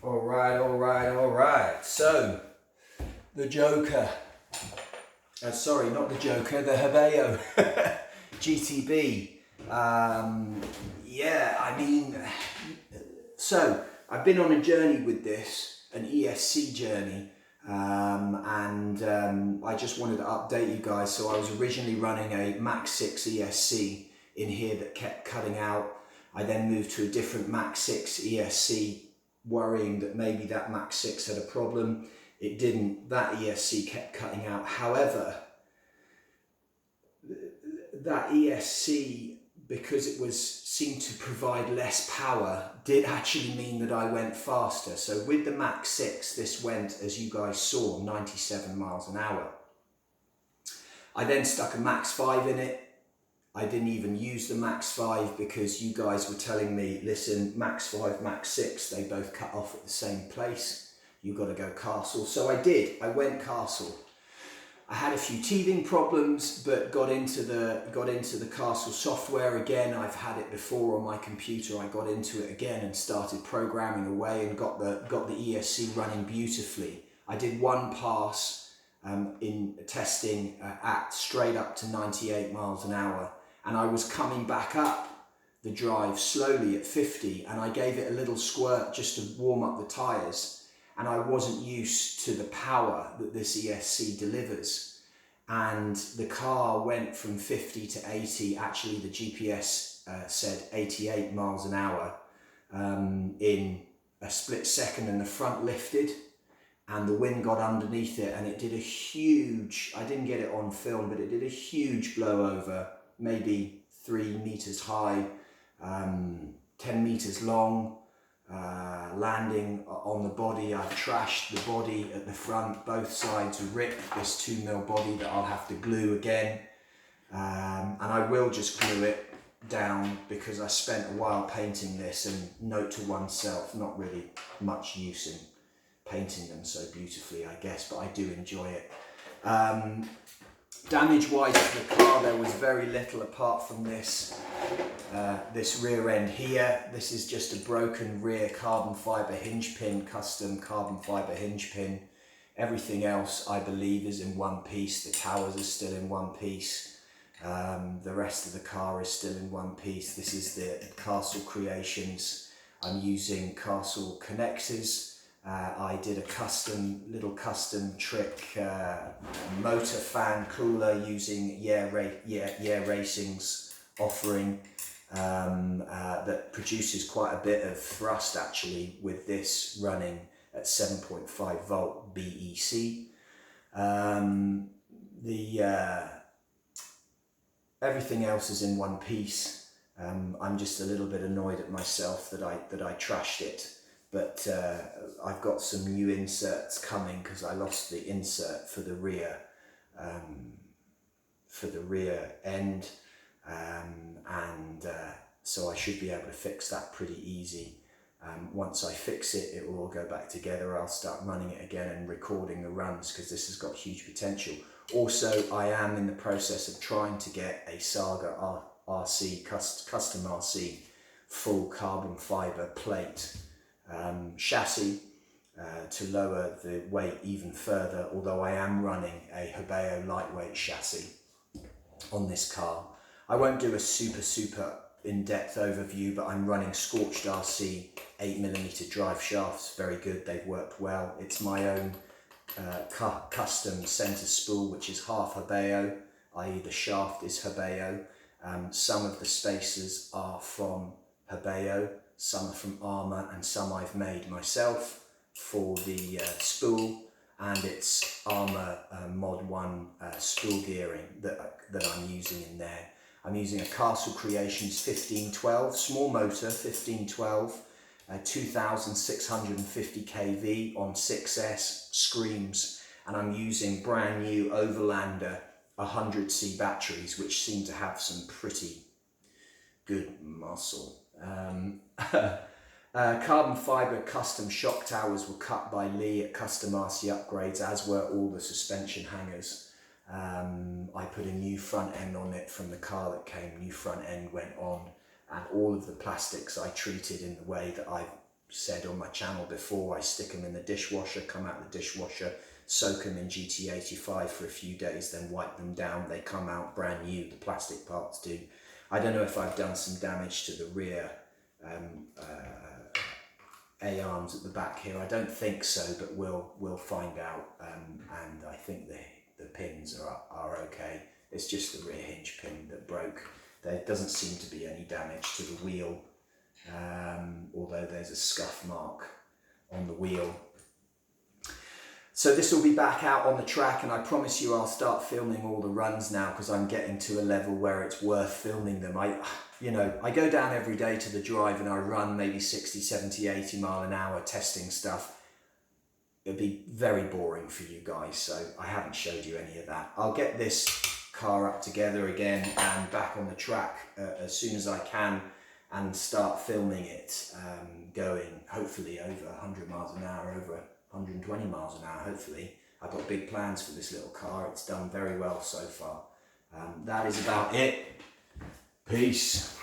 All right. So, the Joker. Sorry, not the Joker, the Hobao GTB. So I've been on a journey with this, an ESC journey, and I just wanted to update you guys. So I was originally running a Max 6 ESC in here that kept cutting out. I then moved to a different Max 6 ESC, worrying that maybe that Max 6 had a problem. It didn't. That ESC kept cutting out. However, that ESC, because it seemed to provide less power, did actually mean that I went faster. So with the Max 6, this went, as you guys saw, 97 miles an hour. I then stuck a Max 5 in it. I didn't even use the Max 5 because you guys were telling me, listen, Max 5, Max 6, they both cut off at the same place. You've got to go castle. So I did. I went castle. I had a few teething problems, but got into the castle software again. I've had it before on my computer. I got into it again and started programming away and got the ESC running beautifully. I did one pass in testing at straight up to 98 miles an hour, and I was coming back up the drive slowly at 50, and I gave it a little squirt just to warm up the tyres. And I wasn't used to the power that this ESC delivers. And the car went from 50 to 80, actually the GPS said 88 miles an hour in a split second, and the front lifted and the wind got underneath it, and it did a huge, I didn't get it on film, but it did a huge blowover, maybe 3 meters high, 10 meters long. Landing on the body, I've trashed the body at the front, both sides are ripped, this 2mm body that I'll have to glue again, and I will just glue it down because I spent a while painting this, and note to oneself, not really much use in painting them so beautifully, I guess, but I do enjoy it. Damage wise to the car, there was very little apart from this rear end here. This is just a broken rear carbon fibre hinge pin, custom carbon fibre hinge pin. Everything else I believe is in one piece. The towers are still in one piece. The rest of the car is still in one piece. This is the Castle Creations. I'm using Castle connectors. I did a little custom trick motor fan cooler using Yeah Racing's offering that produces quite a bit of thrust actually, with this running at 7.5 volt BEC. Everything else is in one piece. I'm just a little bit annoyed at myself that I trashed it. But I've got some new inserts coming because I lost the insert for the rear end, so I should be able to fix that pretty easy. Once I fix it, it will all go back together. I'll start running it again and recording the runs because this has got huge potential. Also, I am in the process of trying to get a Saga RC custom RC full carbon fibre plate chassis to lower the weight even further, although I am running a Hobao lightweight chassis on this car. I won't do a super in-depth overview, but I'm running Scorched RC 8mm drive shafts, very good, they've worked well. It's my own custom centre spool, which is half Hobao, i.e. the shaft is Hobao. Some of the spacers are from Hobao, some are from Armour, and some I've made myself for the spool, and it's Armour Mod 1 spool gearing that I'm using in there. I'm using a Castle Creations 1512, small motor, 1512, 2650 kV on 6S, screams, and I'm using brand new Overlander 100C batteries, which seem to have some pretty good muscle. Carbon fibre custom shock towers were cut by Lee at Custom RC Upgrades, as were all the suspension hangers. I put a new front end on it from the car that came, new front end went on, and all of the plastics I treated in the way that I've said on my channel before, I stick them in the dishwasher, come out the dishwasher, soak them in GT85 for a few days, then wipe them down. They come out brand new, the plastic parts do. I don't know if I've done some damage to the rear A-arms at the back here. I don't think so, but we'll find out. And I think the pins are okay. It's just the rear hinge pin that broke. There doesn't seem to be any damage to the wheel, although there's a scuff mark on the wheel. So this will be back out on the track, and I promise you I'll start filming all the runs now, because I'm getting to a level where it's worth filming them. I go down every day to the drive and I run maybe 60, 70, 80 mile an hour testing stuff. It'd be very boring for you guys, so I haven't showed you any of that. I'll get this car up together again and back on the track as soon as I can, and start filming it going hopefully over 100 miles an hour, over 120 miles an hour hopefully. I've got big plans for this little car. It's done very well so far. That is about it. Peace.